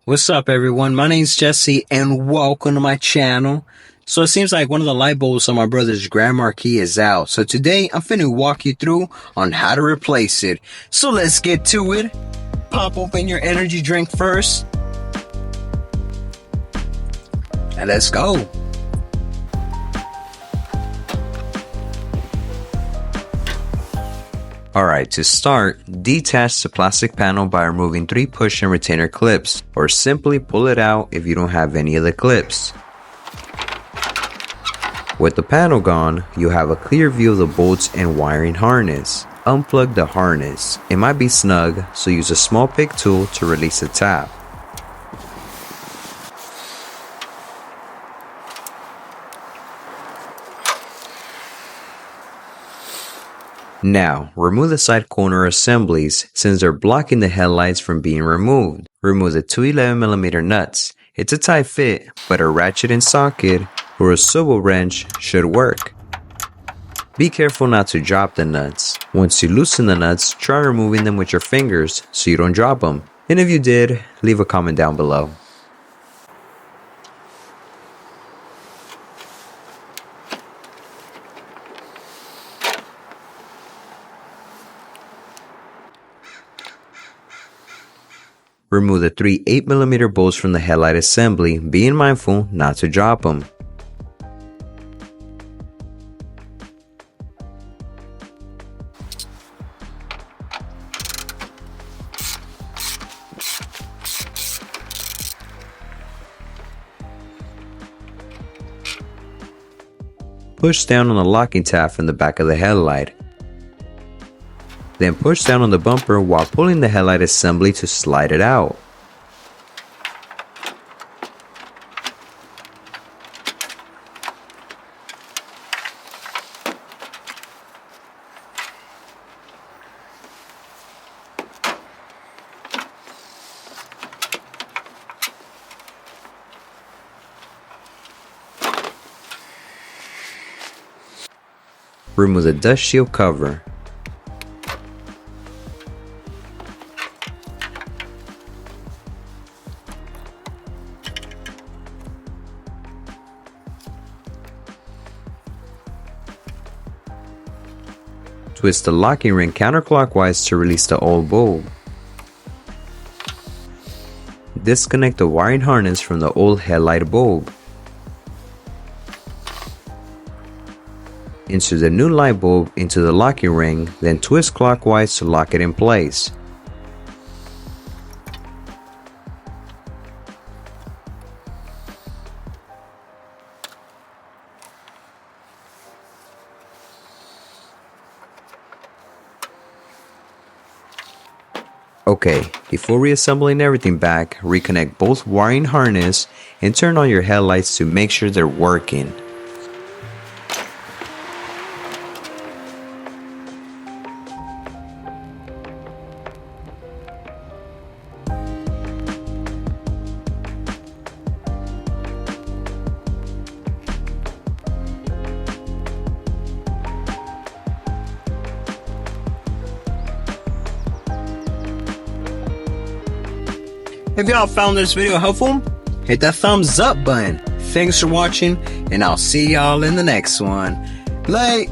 What's up, everyone? My name's Jesse and welcome to my channel. So it seems like one of the light bulbs on my brother's Grand Marquis is out. So today I'm finna walk you through on how to replace it. So let's get to it. Pop open your energy drink first. And let's go. Alright, to start, detach the plastic panel by removing 3 push and retainer clips, or simply pull it out if you don't have any of the clips. With the panel gone, you have a clear view of the bolts and wiring harness. Unplug the harness. It might be snug, so use a small pick tool to release the tab. Now, remove the side corner assemblies since they're blocking the headlights from being removed. Remove the two 11mm nuts. It's a tight fit, but a ratchet and socket or a swivel wrench should work. Be careful not to drop the nuts. Once you loosen the nuts, try removing them with your fingers so you don't drop them. And if you did, leave a comment down below. Remove the 3 8mm bolts from the headlight assembly, being mindful not to drop them. Push down on the locking tab from the back of the headlight. Then push down on the bumper while pulling the headlight assembly to slide it out. Remove the dust shield cover. Twist the locking ring counterclockwise to release the old bulb. Disconnect the wiring harness from the old headlight bulb. Insert the new light bulb into the locking ring, then twist clockwise to lock it in place. Okay, before reassembling everything back, reconnect both wiring harness and turn on your headlights to make sure they're working. If y'all found this video helpful, hit that thumbs up button. Thanks for watching, and I'll see y'all in the next one. Late.